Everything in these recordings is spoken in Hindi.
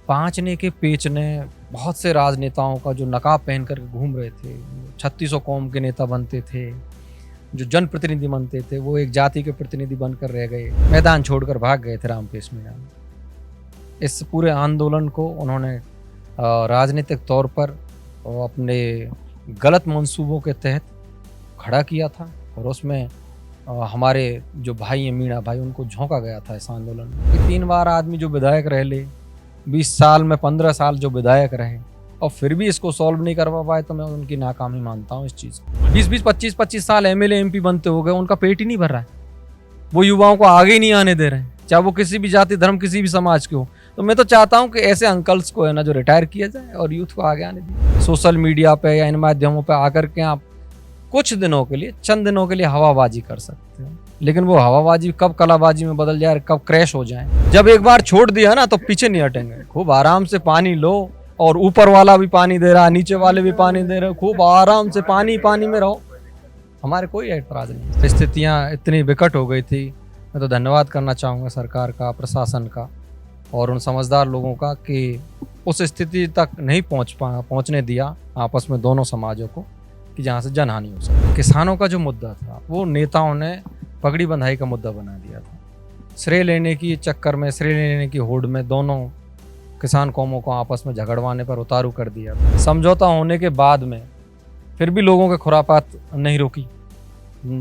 पाँचने के पेचने बहुत से राजनेताओं का जो नकाब पहन कर घूम रहे थे, 3600 कौम के नेता बनते थे, जो जनप्रतिनिधि बनते थे, वो एक जाति के प्रतिनिधि बनकर रह गए, मैदान छोड़कर भाग गए थे रामकेश मीणा। इस पूरे आंदोलन को उन्होंने राजनीतिक तौर पर अपने गलत मंसूबों के तहत खड़ा किया था और उसमें हमारे जो भाई हैं मीणा भाई, उनको झोंका गया था इस आंदोलन में। 3 बार आदमी जो विधायक रह ले, 20 साल में 15 साल जो विधायक रहे और फिर भी इसको सॉल्व नहीं करवा पाए, तो मैं उनकी नाकामी मानता हूँ इस चीज़ को। 20-20 25-25 साल एमएलए एमपी बनते हो गए, उनका पेट ही नहीं भर रहा है। वो युवाओं को आगे ही नहीं आने दे रहे हैं, चाहे वो किसी भी जाति धर्म किसी भी समाज के हो। तो मैं तो चाहता हूँ कि ऐसे अंकल्स को है ना, जो रिटायर किया जाए और यूथ को आगे आने दिए। सोशल मीडिया पे या इन माध्यमों पे आकर के आप कुछ दिनों के लिए, चंद दिनों के लिए हवाबाजी कर सकते हो, लेकिन वो हवाबाजी कब कलाबाजी में बदल जाए, कब क्रैश हो जाए। जब एक बार छोड़ दिया ना तो पीछे नहीं हटेंगे। खूब आराम से पानी लो, और ऊपर वाला भी पानी दे रहा है, नीचे वाले भी पानी दे रहे, खूब आराम से पानी में रहो, हमारे कोई एतराज नहीं। स्थितियाँ इतनी विकट हो गई थी। मैं तो धन्यवाद करना चाहूँगा सरकार का, प्रशासन का और उन समझदार लोगों का कि उस स्थिति तक नहीं पहुँचने दिया आपस में दोनों समाजों को, कि जहाँ से जनहानि हो सके। किसानों का जो मुद्दा था वो नेताओं ने पगड़ी बंधाई का मुद्दा बना दिया था। श्रेय लेने की चक्कर में, श्रेय लेने की होड़ में दोनों किसान कौमों को आपस में झगड़वाने पर उतारू कर दिया था। समझौता होने के बाद में फिर भी लोगों के खुरापात नहीं रुकी।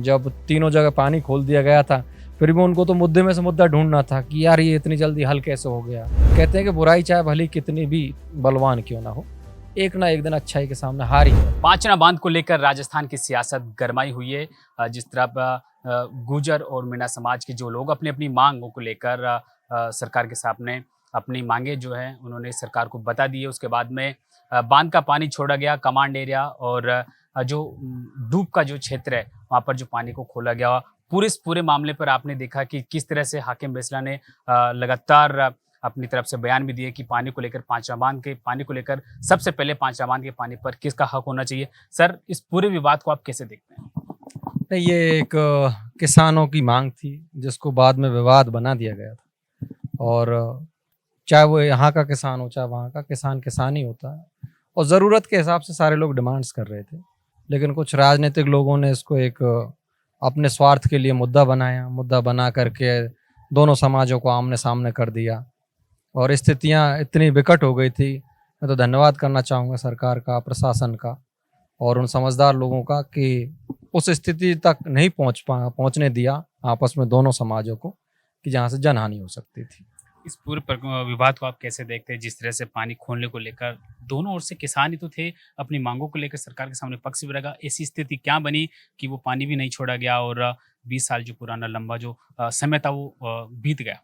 जब तीनों जगह पानी खोल दिया गया था, फिर भी उनको तो मुद्दे में से मुद्दा ढूंढना था कि यार ये इतनी जल्दी हल कैसे हो गया। कहते हैं कि बुराई चाहे भली कितनी भी बलवान क्यों ना हो, एक ना एक दिन अच्छाई के सामने हार ही है। पांचना बांध को लेकर राजस्थान की सियासत गरमाई हुई है। जिस तरह गुर्जर और मीणा समाज के जो लोग अपनी अपनी मांगों को लेकर सरकार के सामने अपनी मांगे जो है उन्होंने सरकार को बता दी है। उसके बाद में बांध का पानी छोड़ा गया, कमांड एरिया और जो डूब का जो क्षेत्र है वहाँ पर जो पानी को खोला गया। पूरे मामले पर आपने देखा कि किस तरह से हाकिम बैसला ने लगातार अपनी तरफ से बयान भी दिए कि पानी को लेकर, पांचना बांध के पानी को लेकर सबसे पहले पांचना बांध के पानी पर किसका हक होना चाहिए। सर, इस पूरे विवाद को आप कैसे देखते हैं? नहीं, ये एक किसानों की मांग थी जिसको बाद में विवाद बना दिया गया था। और चाहे वो यहाँ का किसान हो चाहे वहाँ का किसान, किसान ही होता है। और ज़रूरत के हिसाब से सारे लोग डिमांड्स कर रहे थे, लेकिन कुछ राजनीतिक लोगों ने इसको एक अपने स्वार्थ के लिए मुद्दा बनाया। मुद्दा बना करके दोनों समाजों को आमने सामने कर दिया और स्थितियाँ इतनी विकट हो गई थी। मैं तो धन्यवाद करना चाहूँगा सरकार का, प्रशासन का और उन समझदार लोगों का कि उस स्थिति तक नहीं पहुँचने दिया आपस में दोनों समाजों को, कि जहाँ से जनहानि हो सकती थी। इस पूरे विवाद को आप कैसे देखते हैं? जिस तरह से पानी खोलने को लेकर दोनों ओर से किसान ही तो थे, अपनी मांगों को लेकर सरकार के सामने पक्ष भी रखा। ऐसी स्थिति क्या बनी कि वो पानी भी नहीं छोड़ा गया और 20 साल जो पुराना लंबा जो समय था वो बीत गया?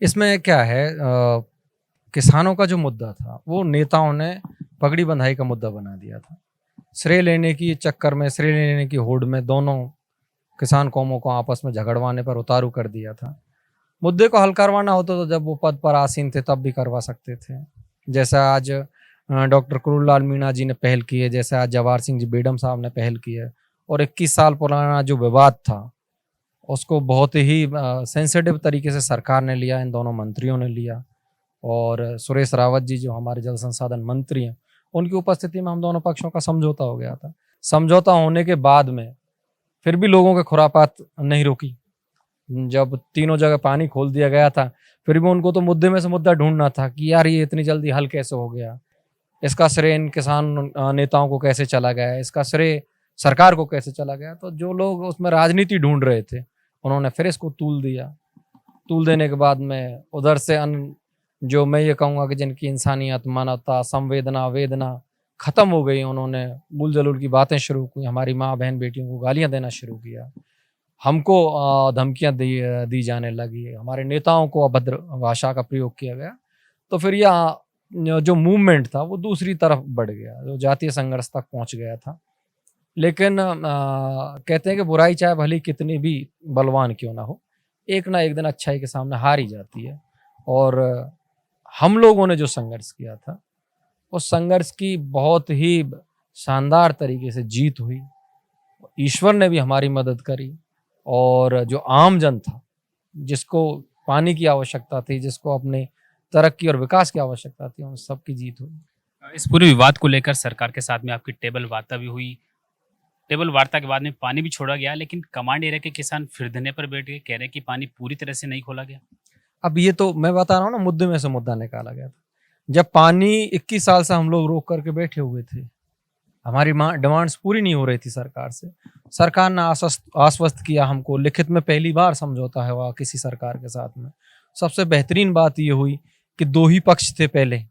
इसमें क्या है, किसानों का जो मुद्दा था वो नेताओं ने पगड़ी बंधाई का मुद्दा बना दिया था। श्रेय लेने की चक्कर में, श्रेय लेने की होड़ में दोनों किसान कौमों को आपस में झगड़वाने पर उतारू कर दिया था। मुद्दे को हल करवाना होता तो जब वो पद पर आसीन थे तब भी करवा सकते थे। जैसा आज डॉक्टर करुणलाल मीणा जी ने पहल की है, जैसे आज जवाहर सिंह जी बेडम साहब ने पहल की है। और 21 साल पुराना जो विवाद था उसको बहुत ही सेंसिटिव तरीके से सरकार ने लिया, इन दोनों मंत्रियों ने लिया। और सुरेश रावत जी जो हमारे जल संसाधन मंत्री हैं, उनकी उपस्थिति में हम दोनों पक्षों का समझौता हो गया था। समझौता होने के बाद में फिर भी लोगों के खुरापात नहीं रुकी। जब तीनों जगह पानी खोल दिया गया था, फिर भी उनको तो मुद्दे में से मुद्दा ढूंढना था कि यार ये इतनी जल्दी हल कैसे हो गया, इसका श्रेय इन किसान नेताओं को कैसे चला गया, इसका श्रेय सरकार को कैसे चला गया। तो जो लोग उसमें राजनीति ढूंढ रहे थे उन्होंने फिर इसको तूल दिया। तूल देने के बाद में उधर से जो मैं ये कहूँगा कि जिनकी इंसानियत, मानवता, संवेदना, वेदना खत्म हो गई, उन्होंने बुल जलूल की बातें शुरू की, हमारी माँ बहन बेटियों को गालियाँ देना शुरू किया, हमको धमकियाँ दी जाने लगी, हमारे नेताओं को अभद्र भाषा का प्रयोग किया गया। तो फिर यह जो मूवमेंट था वो दूसरी तरफ बढ़ गया, जो जातीय संघर्ष तक पहुंच गया था। लेकिन कहते हैं कि बुराई चाहे भली कितनी भी बलवान क्यों ना हो, एक ना एक दिन अच्छाई के सामने हार ही जाती है। और हम लोगों ने जो संघर्ष किया था उस संघर्ष की बहुत ही शानदार तरीके से जीत हुई। ईश्वर ने भी हमारी मदद करी और जो आम जन था, जिसको पानी की आवश्यकता थी, जिसको अपने तरक्की और विकास की आवश्यकता थी, उन सबकी जीत हुई। इस पूरे विवाद को लेकर सरकार के साथ में आपकी टेबल वार्ता भी हुई। टेबल वार्ता के बाद में पानी भी छोड़ा गया, लेकिन कमांड एरिया के किसान फिर धरने पर बैठ गए, कह रहे हैं कि पानी पूरी तरह से नहीं खोला गया। अब ये तो मैं बता रहा हूँ ना, मुद्दे में से मुद्दा निकाला गया था। जब पानी 21 साल से हम लोग रोक करके बैठे हुए थे, हमारी डिमांड्स पूरी नहीं हो रही थी सरकार से। सरकार ने आश्वस्त किया हमको, लिखित में पहली बार समझौता हुआ किसी सरकार के साथ में। सबसे बेहतरीन बात ये हुई कि दो ही पक्ष थे पहले,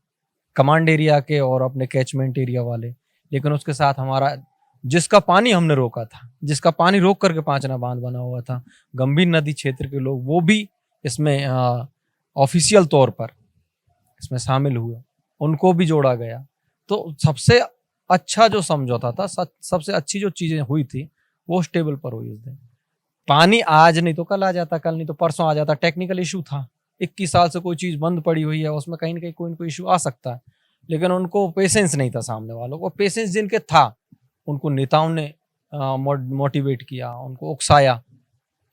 कमांड एरिया के और अपने कैचमेंट एरिया वाले, लेकिन उसके साथ हमारा जिसका पानी हमने रोका था, जिसका पानी रोक करके पांचना बांध बना हुआ था, गंभीर नदी क्षेत्र के लोग, वो भी इसमें ऑफिशियल तौर पर इसमें शामिल हुए, उनको भी जोड़ा गया। तो सबसे अच्छा जो समझौता था, सबसे अच्छी जो चीजें हुई थी, वो उस टेबल पर हुई उस दिन। पानी आज नहीं तो कल आ जाता, कल नहीं तो परसों आ जाता। टेक्निकल इशू था, 21 साल से कोई चीज बंद पड़ी हुई है, उसमें कहीं ना कहीं कोई ना कोई इशू आ सकता है, लेकिन उनको पेशेंस नहीं था सामने वालों को। पेशेंस जिनके था, उनको नेताओं ने मोटिवेट किया, उनको उकसाया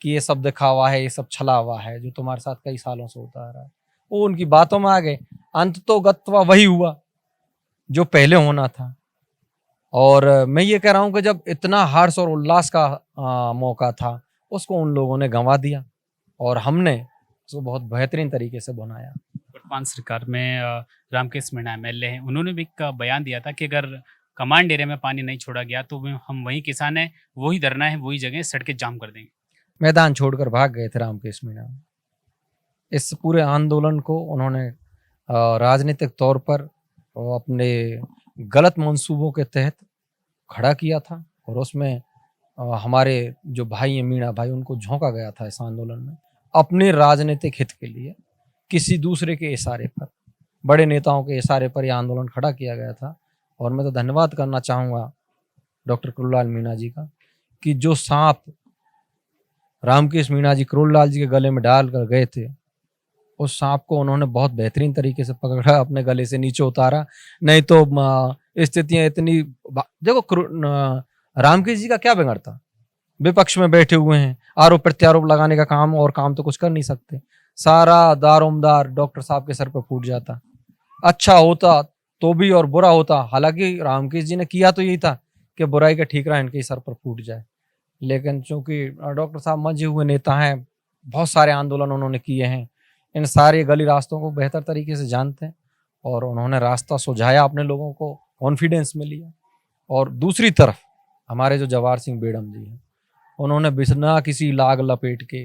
कि ये सब दिखावा है, ये सब छला हुआ है जो तुम्हारे साथ कई सालों से होता आ रहा है। वो उनकी बातों में आ गए। अंत तो गत्वा वही हुआ जो पहले होना था। और मैं ये कह रहा हूँ कि जब इतना हर्ष और उल्लास का मौका था, उसको उन लोगों ने गंवा दिया और हमने उसको बहुत बेहतरीन तरीके से बनाया। वर्तमान सरकार में रामकेश मीणा एमएलए हैं, उन्होंने भी एक बयान दिया था कि अगर कमांड एरिया में पानी नहीं छोड़ा गया तो हम वही किसान हैं, वही धरना है, वही जगह सड़कें जाम कर देंगे। मैदान छोड़कर भाग गए थे रामकेश मीणा। इस पूरे आंदोलन को उन्होंने राजनीतिक तौर पर अपने गलत मंसूबों के तहत खड़ा किया था, और उसमें हमारे जो भाई हैं मीणा भाई, उनको झोंका गया था इस आंदोलन में अपने राजनीतिक हित के लिए। किसी दूसरे के इशारे पर, बड़े नेताओं के इशारे पर यह आंदोलन खड़ा किया गया था। और मैं तो धन्यवाद करना चाहूँगा डॉक्टर करुणलाल मीणा जी का, कि जो सांप रामकेश मीणा जी करुणलाल जी के गले में डाल कर गए थे, उस सांप को उन्होंने बहुत बेहतरीन तरीके से पकड़ा, अपने गले से नीचे उतारा। नहीं तो स्थितियां इतनी, देखो रामकेश जी का क्या बिगड़ता, विपक्ष में बैठे हुए हैं, आरोप प्रत्यारोप लगाने का काम, और काम तो कुछ कर नहीं सकते। सारा दारोमदार डॉक्टर साहब के सर पर फूट जाता। अच्छा होता तो भी और बुरा होता, हालांकि रामकेश जी ने किया तो यही था कि बुराई का ठीकरा इनके सर पर फूट जाए। लेकिन चूंकि डॉक्टर साहब मंजे हुए नेता हैं, बहुत सारे आंदोलन उन्होंने किए हैं, इन सारे गली रास्तों को बेहतर तरीके से जानते हैं, और उन्होंने रास्ता सुझाया, अपने लोगों को कॉन्फिडेंस में लिया। और दूसरी तरफ हमारे जो जवाहर सिंह बेडम जी हैं, उन्होंने बिना किसी लाग लपेट के,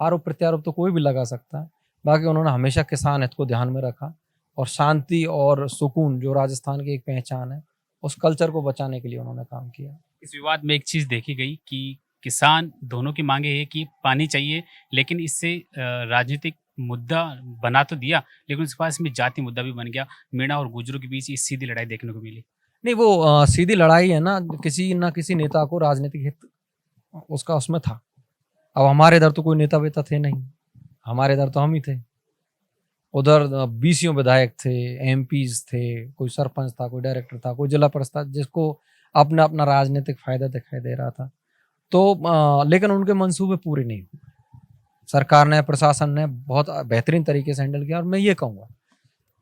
आरोप प्रत्यारोप तो कोई भी लगा सकता है, बाकी उन्होंने हमेशा किसान हित को ध्यान में रखा, और शांति और सुकून जो राजस्थान की एक पहचान है, उस कल्चर को बचाने के लिए उन्होंने काम किया। इस विवाद में एक चीज़ देखी गई कि किसान दोनों की मांगे है कि पानी चाहिए, लेकिन इससे राजनीतिक मुद्दा बना तो दिया, लेकिन उसके पास में जाति मुद्दा भी बन गया। मीणा और गुजरों के बीच इस सीधी लड़ाई देखने को मिली। नहीं, वो सीधी लड़ाई है ना, किसी नेता को राजनीतिक हित उसका उसमें था। अब हमारे इधर तो कोई नेता वेता थे नहीं, हमारे इधर तो हम ही थे। उधर 20 विधायक थे, एमपीज थे, कोई सरपंच था, कोई डायरेक्टर था, कोई जिला परिषद था, जिसको अपना अपना राजनीतिक फायदा दिखाई दे रहा था। तो लेकिन उनके मंसूबे पूरे नहीं हुए। सरकार ने, प्रशासन ने बहुत बेहतरीन तरीके से हैंडल किया। और मैं ये कहूँगा,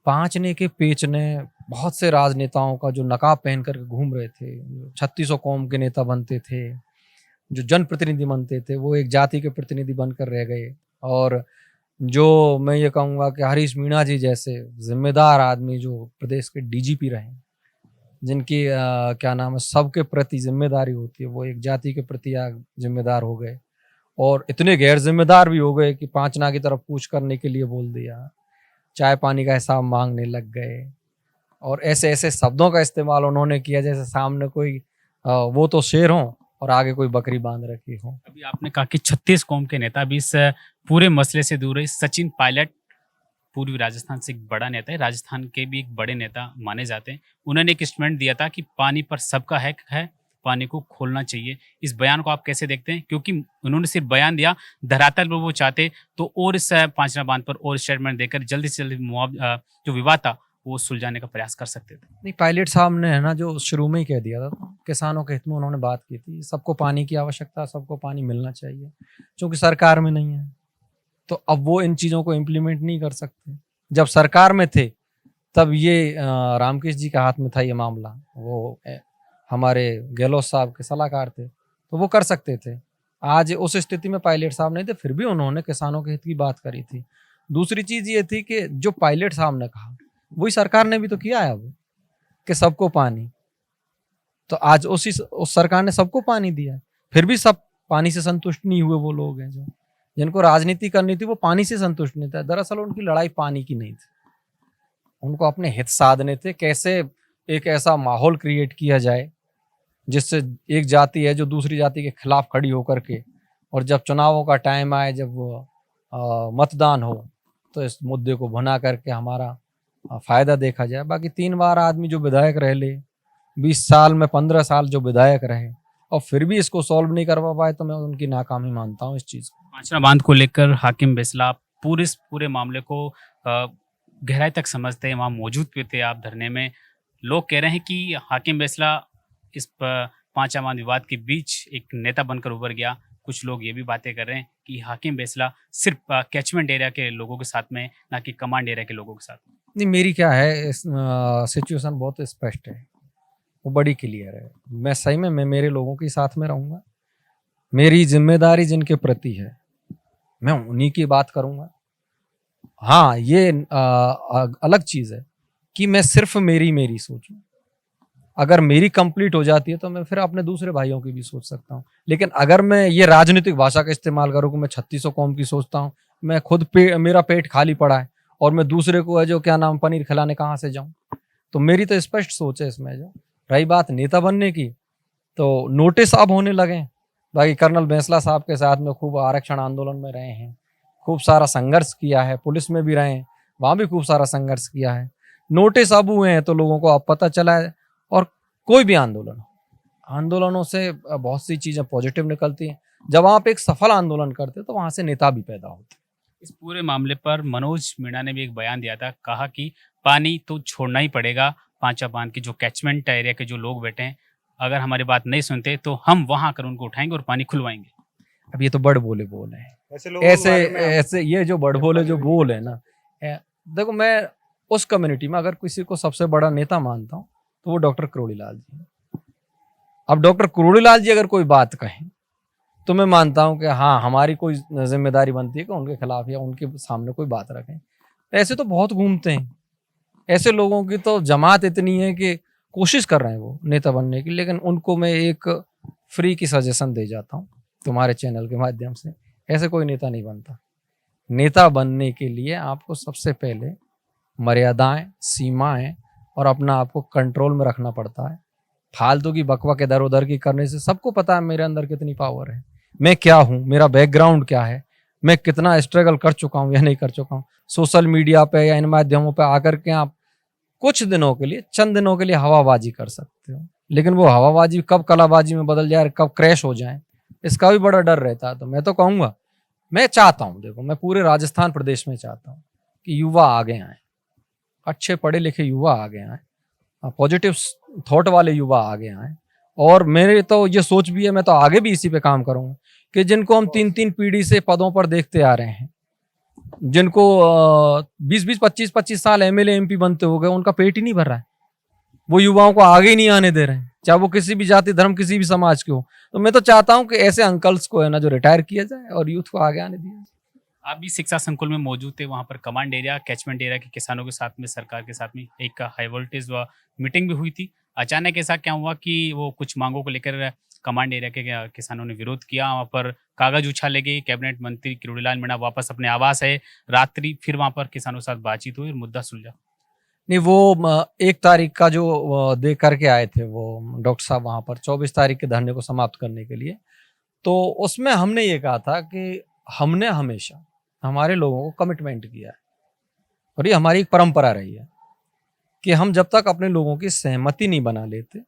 पांचने के पेचने बहुत से राजनेताओं का जो नकाब पहन करके घूम रहे थे, 3600 कौम के नेता बनते थे, जो जनप्रतिनिधि बनते थे, वो एक जाति के प्रतिनिधि बनकर रह गए। और जो मैं ये कहूँगा कि हरीश मीणा जी जैसे जिम्मेदार आदमी, जो प्रदेश के डीजीपी रहे, जिनकी क्या नाम है, सबके प्रति जिम्मेदारी होती है, वो एक जाति के प्रति जिम्मेदार हो गए, और इतने गैर जिम्मेदार भी हो गए कि पांचना की तरफ कूच करने के लिए बोल दिया, चाय पानी का हिसाब मांगने लग गए, और ऐसे ऐसे शब्दों का इस्तेमाल उन्होंने किया जैसे सामने कोई वो तो शेर हो और आगे कोई बकरी बांध रखी हो। अभी आपने कहा कि 36 कौम के नेता भी इस पूरे मसले से दूर है। सचिन पायलट पूर्वी राजस्थान से एक बड़ा नेता है, राजस्थान के भी एक बड़े नेता माने जाते हैं। उन्होंने एक स्टेटमेंट दिया था कि पानी पर सबका हक है, पानी को खोलना चाहिए। इस बयान को आप कैसे देखते हैं? क्योंकि उन्होंने सिर्फ बयान दिया, धरातल पर वो चाहते तो और इस पांचना बांध पर और स्टेटमेंट देकर जल्दी से जल्दी जो विवाद था वो सुलझाने का प्रयास कर सकते थे। नहीं, पायलट साहब ने है ना, जो शुरू में ही कह दिया था, किसानों के हित में उन्होंने बात की थी, सबको पानी की आवश्यकता, सबको पानी मिलना चाहिए। क्योंकि सरकार में नहीं है तो अब वो इन चीज़ों को इम्प्लीमेंट नहीं कर सकते। जब सरकार में थे तब ये रामकृष्ण जी के हाथ में था ये मामला, वो हमारे गहलोत साहब के सलाहकार थे, तो वो कर सकते थे। आज उस स्थिति में पायलट साहब नहीं थे, फिर भी उन्होंने किसानों के हित की बात करी थी। दूसरी चीज ये थी कि जो पायलट साहब ने कहा वही सरकार ने भी तो किया है अब, कि सबको पानी। तो आज उस सरकार ने सबको पानी दिया, फिर भी सब पानी से संतुष्ट नहीं हुए। वो लोग हैं जो जिनको राजनीति करनी थी वो पानी से संतुष्ट नहीं था। दरअसल उनकी लड़ाई पानी की नहीं थी, उनको अपने हित साधने थे। कैसे एक ऐसा माहौल क्रिएट किया जाए जिससे एक जाति है जो दूसरी जाति के खिलाफ खड़ी होकर के, और जब चुनावों का टाइम आए, जब मतदान हो, तो इस मुद्दे को भुना करके हमारा फायदा देखा जाए। बाकी 3 बार आदमी जो विधायक रह ले, 20 साल में 15 साल जो विधायक रहे, और फिर भी इसको सॉल्व नहीं करवा पाए, तो मैं उनकी नाकामी मानता हूँ इस चीज़ को। पांचवा बांध को लेकर हाकिम बेसला पूरे मामले को गहराई तक समझते हैं, वहाँ मौजूद भी थे आप धरने में। लोग कह रहे हैं कि हाकिम बेसला इस पांचवा बांध विवाद के बीच एक नेता बनकर उभर गया। कुछ लोग ये भी बातें कर रहे हैं कि हाकिम बेसला सिर्फ कैचमेंट एरिया के लोगों के साथ में, ना कि कमांड एरिया के लोगों के साथ में। नहीं, मेरी क्या है, सिचुएशन बहुत स्पष्ट है, वो बड़ी क्लियर है। मैं सही में मैं मेरे लोगों के साथ में रहूँगा। मेरी जिम्मेदारी जिनके प्रति है मैं उन्हीं की बात करूँगा। हाँ, ये अलग चीज़ है कि मैं सिर्फ मेरी सोचूं। अगर मेरी कंप्लीट हो जाती है तो मैं फिर अपने दूसरे भाइयों की भी सोच सकता हूँ। लेकिन अगर मैं ये राजनीतिक भाषा का इस्तेमाल करूँ कि मैं 3600 कौम की सोचता हूँ, मैं खुद मेरा पेट खाली पड़ा है और मैं दूसरे को है जो क्या नाम पनीर खिलाने कहाँ से जाऊँ। तो मेरी तो स्पष्ट सोच है इसमें। जो रही बात नेता बनने की, तो नोटिस अब होने लगे। बाकी कर्नल बेंसला साहब के साथ में खूब आरक्षण आंदोलन में रहे हैं, खूब सारा संघर्ष किया है, पुलिस में भी रहे हैं, वहाँ भी खूब सारा संघर्ष किया है। नोटिस अब हुए हैं तो लोगों को अब पता चला है। और कोई भी आंदोलनों से बहुत सी चीज़ें पॉजिटिव निकलती हैं। जब आप एक सफल आंदोलन करते तो वहाँ से नेता भी पैदा होते। इस पूरे मामले पर मनोज मीणा ने भी एक बयान दिया था, कहा कि पानी तो छोड़ना ही पड़ेगा। पांचवा बांध के जो कैचमेंट एरिया के जो लोग बैठे हैं, अगर हमारी बात नहीं सुनते तो हम वहां आकर उनको उठाएंगे और पानी खुलवाएंगे। अब ये तो बड़ बोले बोल है, ऐसे ये जो बड़ बोले जो बोल है ना, देखो मैं उस कम्युनिटी में अगर किसी को सबसे बड़ा नेता मानता हूँ तो वो डॉक्टर करोड़ीलाल जी हैं। अब डॉक्टर करोड़ीलाल जी अगर कोई बात कहें तो मैं मानता हूँ कि हाँ, हमारी कोई जिम्मेदारी बनती है कि उनके खिलाफ या उनके सामने कोई बात रखें। ऐसे तो बहुत घूमते हैं, ऐसे लोगों की तो जमात इतनी है कि कोशिश कर रहे हैं वो नेता बनने की। लेकिन उनको मैं एक फ्री की सजेशन दे जाता हूँ तुम्हारे चैनल के माध्यम से, ऐसे कोई नेता नहीं बनता। नेता बनने के लिए आपको सबसे पहले मर्यादाएं, सीमाएं और अपना आपको कंट्रोल में रखना पड़ता है। फालतू की बकवाक इधर उधर की करने से सबको पता है मेरे अंदर कितनी पावर है, मैं क्या हूँ, मेरा बैकग्राउंड क्या है, मैं कितना स्ट्रगल कर चुका हूँ या नहीं कर चुका हूँ। सोशल मीडिया पे या इन माध्यमों पे आकर के आप कुछ दिनों के लिए, चंद दिनों के लिए हवाबाजी कर सकते हो, लेकिन वो हवाबाजी कब कलाबाजी में बदल जाए, कब क्रैश हो जाए, इसका भी बड़ा डर रहता है। तो मैं तो कहूँगा, मैं चाहता हूँ, देखो मैं पूरे राजस्थान प्रदेश में चाहता हूँ कि युवा आगे आए, अच्छे पढ़े लिखे युवा आगे आए, पॉजिटिव थॉट वाले युवा आगे आए। और मेरे तो ये सोच भी है, मैं तो आगे भी इसी पे काम करूँगा कि जिनको हम 3-3 पीढ़ी से पदों पर देखते आ रहे हैं, जिनको 20-20, 25-25 साल एमएलए एमपी बनते हो गए, उनका पेट ही नहीं भर रहा है, वो युवाओं को आगे ही नहीं आने दे रहे हैं, चाहे वो किसी भी जाति धर्म किसी भी समाज के हो। तो मैं तो चाहता हूं कि ऐसे अंकल्स को है ना जो रिटायर किया जाए और यूथ को आगे आने दिया जाए। आप भी शिक्षा संकुल में मौजूद थे, वहां पर कमांड एरिया, कैचमेंट एरिया के किसानों के साथ में, सरकार के साथ में एक हाई वोल्टेज मीटिंग भी हुई थी। अचानक ऐसा क्या हुआ कि वो कुछ मांगों को लेकर कमांड एरिया के किसानों ने विरोध किया, वहाँ पर कागज उछाले गए, कैबिनेट मंत्री करोड़ीलाल मीणा वापस अपने आवास है, रात्रि फिर वहाँ पर किसानों के साथ बातचीत हुई और मुद्दा सुलझा? नहीं, वो 1 तारीख का जो दे करके आए थे वो डॉक्टर साहब वहाँ पर 24 तारीख के धरने को समाप्त करने के लिए, तो उसमें हमने ये कहा था कि हमने हमेशा हमारे लोगों को कमिटमेंट किया है और ये हमारी एक परंपरा रही है कि हम जब तक अपने लोगों की सहमति नहीं बना लेते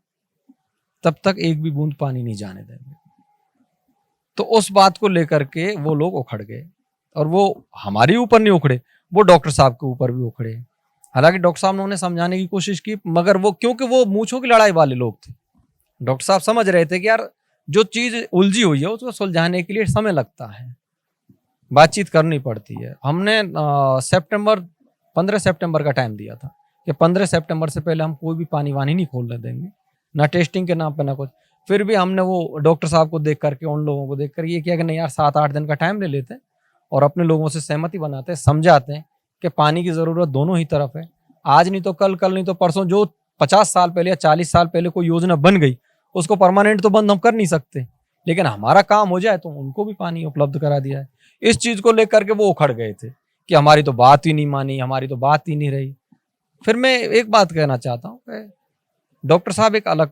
तब तक एक भी बूंद पानी नहीं जाने देंगे। तो उस बात को लेकर के वो लोग उखड़ गए, और वो हमारे ऊपर नहीं उखड़े, वो डॉक्टर साहब के ऊपर भी उखड़े। हालांकि डॉक्टर साहब ने उन्हें समझाने की कोशिश की, मगर वो क्योंकि वो मूंछों की लड़ाई वाले लोग थे, डॉक्टर साहब समझ रहे थे कि यार जो चीज उलझी हुई है उसको सुलझाने के लिए समय लगता है, बातचीत करनी पड़ती है। हमने सितंबर 15 सितंबर का टाइम दिया था कि 15 सितंबर से पहले हम कोई भी पानी वानी नहीं खोलने देंगे, ना टेस्टिंग के नाम पे ना कुछ। फिर भी हमने वो डॉक्टर साहब को देख करके, उन लोगों को देख कर ये किया कि नहीं यार, 7-8 दिन का टाइम ले लेते हैं और अपने लोगों से सहमति बनाते हैं, समझाते हैं कि पानी की ज़रूरत दोनों ही तरफ है। आज नहीं तो कल, कल नहीं तो परसों, जो 50 साल पहले या 40 साल पहले कोई योजना बन गई उसको परमानेंट तो बंद हम कर नहीं सकते, लेकिन हमारा काम हो जाए तो उनको भी पानी उपलब्ध करा दिया है। इस चीज़ को लेकर के वो उखड़ गए थे कि हमारी तो बात ही नहीं मानी, हमारी तो बात ही नहीं रही। फिर मैं एक बात कहना चाहता हूँ कि डॉक्टर साहब एक अलग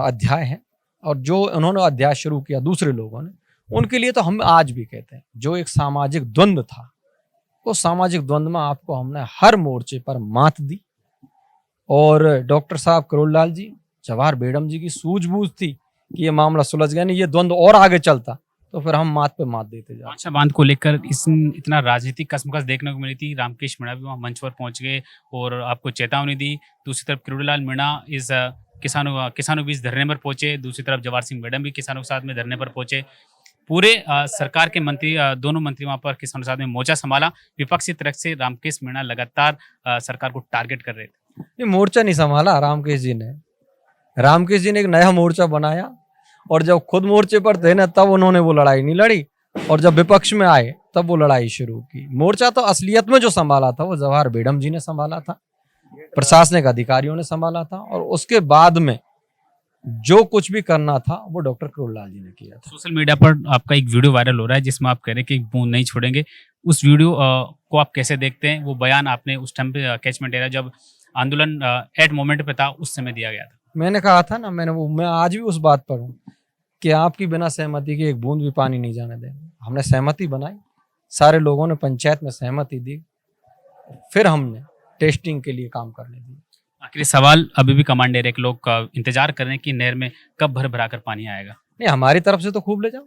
अध्याय है, और जो उन्होंने अध्याय शुरू किया दूसरे लोगों ने, उनके लिए तो हम आज भी कहते हैं जो एक सामाजिक द्वंद्व था, वो सामाजिक द्वंद्व में आपको हमने हर मोर्चे पर मात दी। और डॉक्टर साहब करोललाल जी, जवाहर बेगम जी की सूझबूझ थी कि ये मामला सुलझ गया, नहीं ये द्वंद्व और आगे चलता तो फिर हम मात पे मात देते जाते। पांचवा बांध को लेकर इतना राजनीतिक कसमकस देखने को मिली थी। रामकेश मीणा भी वहाँ मंच पर पहुंच गए और आपको चेतावनी दी। दूसरी तरफ किरोड़ीलाल मीणा इस किसानों के बीच धरने पर पहुंचे। दूसरी तरफ जवाहर सिंह मैडम भी किसानों के साथ में धरने पर पहुंचे। पूरे सरकार के मंत्री, दोनों मंत्री वहां पर किसानों के साथ में मोर्चा संभाला। विपक्षी तरफ से रामकेश मीणा लगातार सरकार को टारगेट कर रहे थे। ये मोर्चा नहीं संभाला रामकेश जी ने। रामकेश जी ने एक नया मोर्चा बनाया, और जब खुद मोर्चे पर थे ना तब उन्होंने वो लड़ाई नहीं लड़ी, और जब विपक्ष में आए तब वो लड़ाई शुरू की। मोर्चा तो असलियत में जो संभाला था वो जवाहर बेगम जी ने संभाला था, प्रशासनिक अधिकारियों ने संभाला था, और उसके बाद में जो कुछ भी करना था वो डॉक्टर करोललाल जी ने किया था। सोशल मीडिया पर आपका एक वीडियो वायरल हो रहा है जिसमें आप कह रहे हैं कि एक बूंद नहीं छोड़ेंगे। उस वीडियो को आप कैसे देखते हैं? वो बयान आपने उस टाइम पे कैचमेंट एरिया जब आंदोलन एट मोमेंट पे था उस समय दिया गया था। मैंने कहा था ना, मैं आज भी उस बात पर हूँ कि आपकी बिना सहमति के एक बूंद भी पानी नहीं जाने देंगे। हमने सहमति बनाई, सारे लोगों ने पंचायत में सहमति दी, फिर हमने टेस्टिंग के लिए काम करने दी। आखिरी सवाल, अभी भी कमांडेर एक लोग इंतजार कर रहे हैं कि नहर में कब भर भरा कर पानी आएगा। नहीं, हमारी तरफ से तो खूब ले जाओ।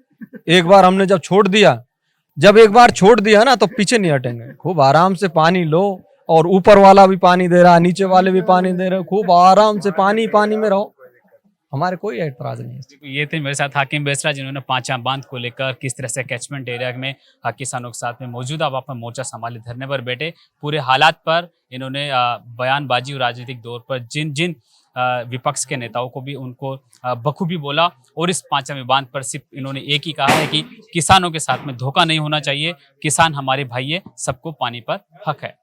एक बार हमने जब एक बार छोड़ दिया ना तो पीछे नहीं हटेंगे। खूब आराम से पानी लो, और ऊपर वाला भी पानी दे रहा है, नीचे वाले भी पानी दे रहे हैं, खूब आराम से पानी में रहो, हमारे कोई ऐतराज नहीं है। ये थे मेरे साथ हाकिम बेसरा, जिन्होंने पांचवा बांध को लेकर किस तरह से कैचमेंट एरिया में किसानों के साथ में मौजूदा वहाँ पर मोर्चा संभाले धरने पर बैठे। पूरे हालात पर इन्होंने बयानबाजी और राजनीतिक दौर पर जिन विपक्ष के नेताओं को भी उनको बखूबी बोला, और इस पांचवें बांध पर सिर्फ इन्होंने एक ही कहा है कि किसानों के साथ में धोखा नहीं होना चाहिए, किसान हमारे भाई है, सबको पानी पर हक है।